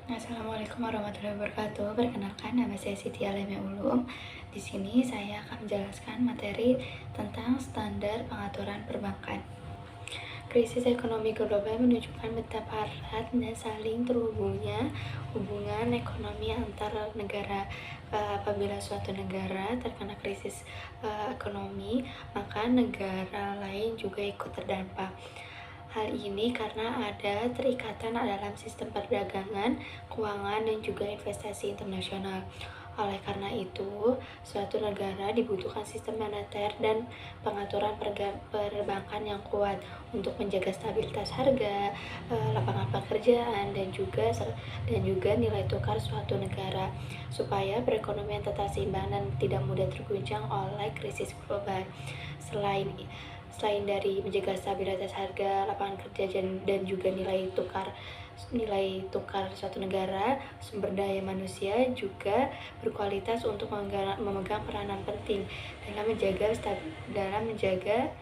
Assalamualaikum warahmatullahi wabarakatuh. Perkenalkan, nama saya Siti Alemya Ulum. Di sini saya akan menjelaskan materi tentang standar pengaturan perbankan. Krisis ekonomi global menunjukkan betapa erat dan saling terhubungnya hubungan ekonomi antar negara. Apabila suatu negara terkena krisis ekonomi, maka negara lain juga ikut terdampak. Hal ini karena ada terikatan dalam sistem perdagangan, keuangan, dan juga investasi internasional. Oleh karena itu, suatu negara dibutuhkan sistem moneter dan pengaturan perbankan yang kuat untuk menjaga stabilitas harga, lapangan pekerjaan, dan juga nilai tukar suatu negara, supaya perekonomian tetap seimbang dan tidak mudah terguncang oleh krisis global. Selain dari menjaga stabilitas harga, lapangan kerja, dan juga nilai tukar suatu negara, sumber daya manusia juga berkualitas untuk memegang peranan penting dalam menjaga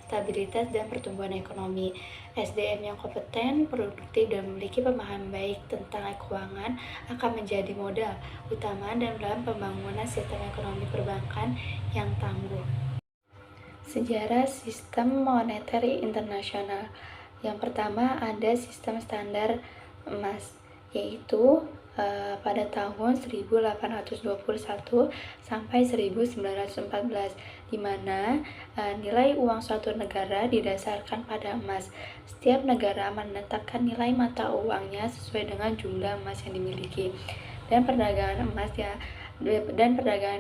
stabilitas dan pertumbuhan ekonomi. SDM yang kompeten, produktif, dan memiliki pemahaman baik tentang keuangan akan menjadi modal utama dalam pembangunan sistem ekonomi perbankan yang tangguh. Sejarah sistem moneter internasional. Yang pertama ada sistem standar emas, yaitu pada tahun 1821 sampai 1914, di mana nilai uang suatu negara didasarkan pada emas. Setiap negara menetapkan nilai mata uangnya sesuai dengan jumlah emas yang dimiliki, dan perdagangan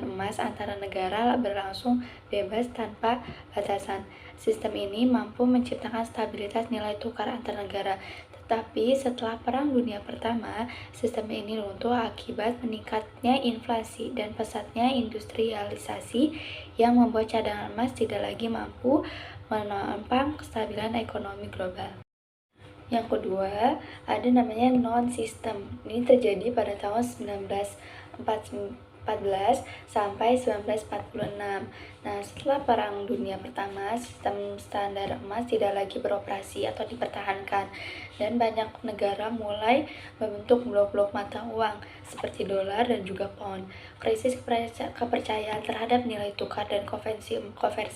emas antara negara berlangsung bebas tanpa batasan. Sistem ini mampu menciptakan stabilitas nilai tukar antar negara. Tetapi setelah Perang Dunia Pertama, sistem ini runtuh akibat meningkatnya inflasi dan pesatnya industrialisasi yang membuat cadangan emas tidak lagi mampu menopang kestabilan ekonomi global. Yang kedua, ada namanya non-system. Ini terjadi pada tahun 1914 sampai 1946. Nah, setelah Perang Dunia Pertama, sistem standar emas tidak lagi beroperasi atau dipertahankan, dan banyak negara mulai membentuk blok-blok mata uang seperti dolar dan juga pound. Krisis kepercayaan terhadap nilai tukar dan konversi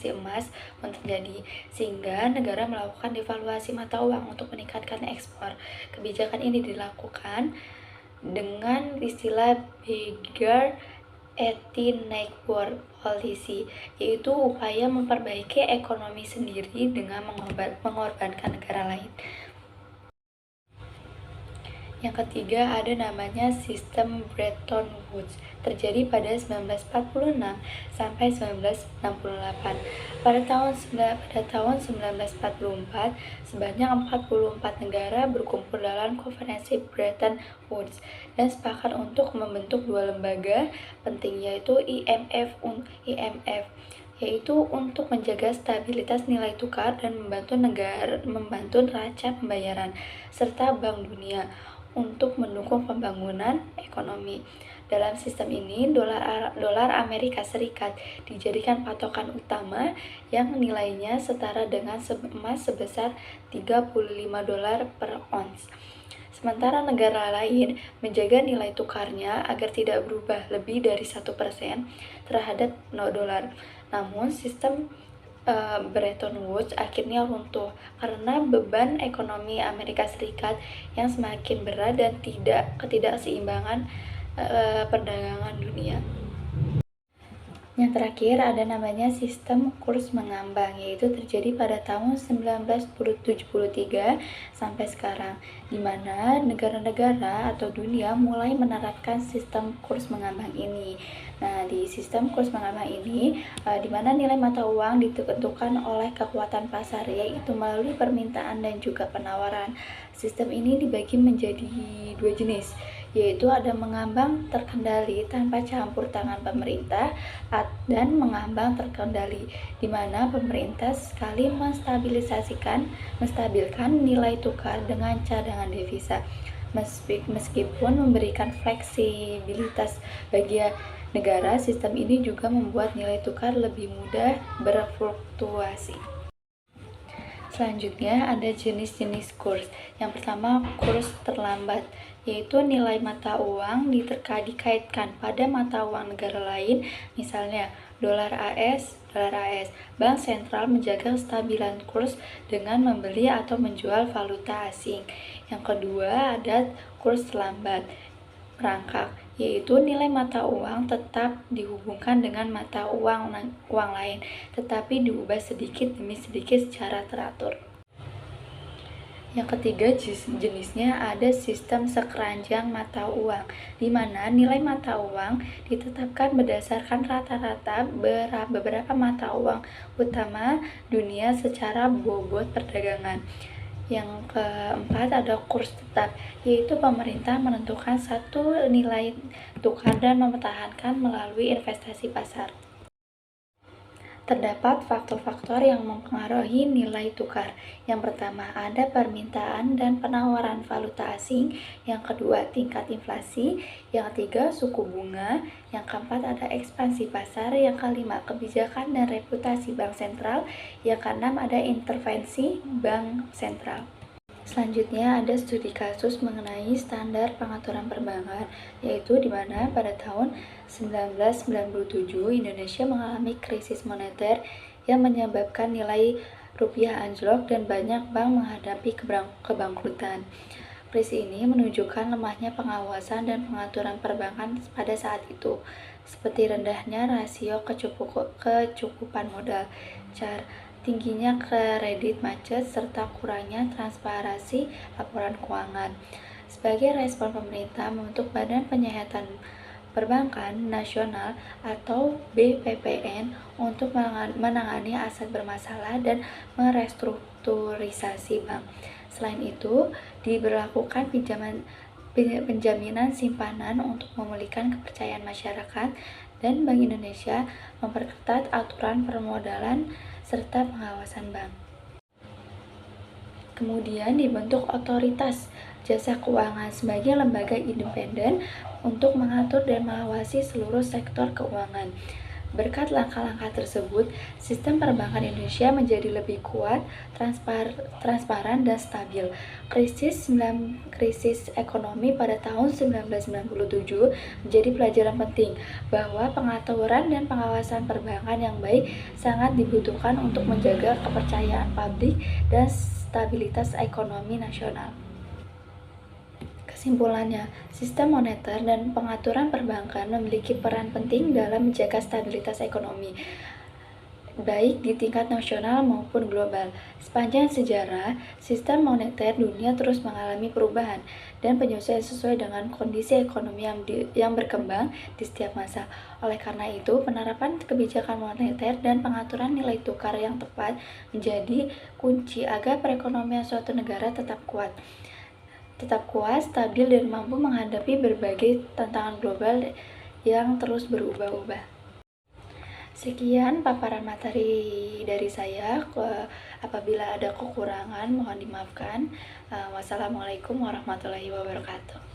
emas pun terjadi, sehingga negara melakukan devaluasi mata uang untuk meningkatkan ekspor. Kebijakan ini dilakukan dengan istilah beggar 18 policy, yaitu upaya memperbaiki ekonomi sendiri dengan mengorbankan negara lain. Yang ketiga ada namanya sistem Bretton Woods, terjadi pada 1946 sampai 1968. Pada tahun 1944, sebanyak 44 negara berkumpul dalam konferensi Bretton Woods dan sepakat untuk membentuk dua lembaga penting, yaitu IMF yaitu untuk menjaga stabilitas nilai tukar dan membantu neraca pembayaran, serta Bank Dunia untuk mendukung pembangunan ekonomi. Dalam sistem ini, dolar Amerika Serikat dijadikan patokan utama yang nilainya setara dengan emas sebesar 35 dolar per ons. Sementara negara lain menjaga nilai tukarnya agar tidak berubah lebih dari 1% terhadap dolar. Namun, sistem Bretton Woods akhirnya runtuh karena beban ekonomi Amerika Serikat yang semakin berat dan ketidakseimbangan perdagangan dunia. Yang terakhir ada namanya sistem kurs mengambang, yaitu terjadi pada tahun 1973 sampai sekarang, di mana negara-negara atau dunia mulai menerapkan sistem kurs mengambang ini. Nah, di sistem kurs mengambang ini, di mana nilai mata uang ditentukan oleh kekuatan pasar, yaitu melalui permintaan dan juga penawaran. Sistem ini dibagi menjadi dua jenis, yaitu ada mengambang terkendali tanpa campur tangan pemerintah dan mengambang terkendali, di mana pemerintah sekali menstabilkan nilai tukar dengan cadangan devisa, meskipun memberikan fleksibilitas bagi negara. Sistem ini juga membuat nilai tukar lebih mudah berfluktuasi. Selanjutnya ada jenis-jenis kurs. Yang pertama, kurs terlambat. yaitu nilai mata uang dikaitkan pada mata uang negara lain, misalnya dolar AS. Bank sentral menjaga kestabilan kurs dengan membeli atau menjual valuta asing. Yang kedua ada kurs lambat merangkak, yaitu nilai mata uang tetap dihubungkan dengan mata uang lain, tetapi diubah sedikit demi sedikit secara teratur. Yang ketiga jenisnya ada sistem sekeranjang mata uang, di mana nilai mata uang ditetapkan berdasarkan rata-rata beberapa mata uang utama dunia secara bobot perdagangan. Yang keempat ada kurs tetap, yaitu pemerintah menentukan satu nilai tukar dan mempertahankan melalui investasi pasar. Terdapat faktor-faktor yang mempengaruhi nilai tukar. Yang pertama, ada permintaan dan penawaran valuta asing. Yang kedua, tingkat inflasi. Yang ketiga, suku bunga. Yang keempat, ada ekspansi pasar. Yang kelima, kebijakan dan reputasi bank sentral. Yang keenam, ada intervensi bank sentral. Selanjutnya ada studi kasus mengenai standar pengaturan perbankan, yaitu di mana pada tahun 1997 Indonesia mengalami krisis moneter yang menyebabkan nilai rupiah anjlok dan banyak bank menghadapi kebangkrutan. Krisis ini menunjukkan lemahnya pengawasan dan pengaturan perbankan pada saat itu, seperti rendahnya rasio kecukupan modal, tingginya kredit macet, serta kurangnya transparansi laporan keuangan. Sebagai respon pemerintah membentuk Badan Penyihatan Perbankan Nasional atau BPPN untuk menangani aset bermasalah dan merestrukturisasi bank. Selain itu, diberlakukan penjaminan simpanan untuk memulihkan kepercayaan masyarakat, dan Bank Indonesia memperketat aturan permodalan serta pengawasan bank. Kemudian dibentuk Otoritas Jasa Keuangan sebagai lembaga independen untuk mengatur dan mengawasi seluruh sektor keuangan. Berkat langkah-langkah tersebut, sistem perbankan Indonesia menjadi lebih kuat, transparan, dan stabil. Krisis ekonomi pada tahun 1997 menjadi pelajaran penting bahwa pengaturan dan pengawasan perbankan yang baik sangat dibutuhkan untuk menjaga kepercayaan publik dan stabilitas ekonomi nasional. Kesimpulannya, sistem moneter dan pengaturan perbankan memiliki peran penting dalam menjaga stabilitas ekonomi, baik di tingkat nasional maupun global. Sepanjang sejarah, sistem moneter dunia terus mengalami perubahan dan penyesuaian sesuai dengan kondisi ekonomi yang berkembang di setiap masa. Oleh karena itu, penerapan kebijakan moneter dan pengaturan nilai tukar yang tepat menjadi kunci agar perekonomian suatu negara tetap kuat, stabil, dan mampu menghadapi berbagai tantangan global yang terus berubah-ubah. Sekian paparan materi dari saya. Apabila ada kekurangan, mohon dimaafkan. Wassalamualaikum warahmatullahi wabarakatuh.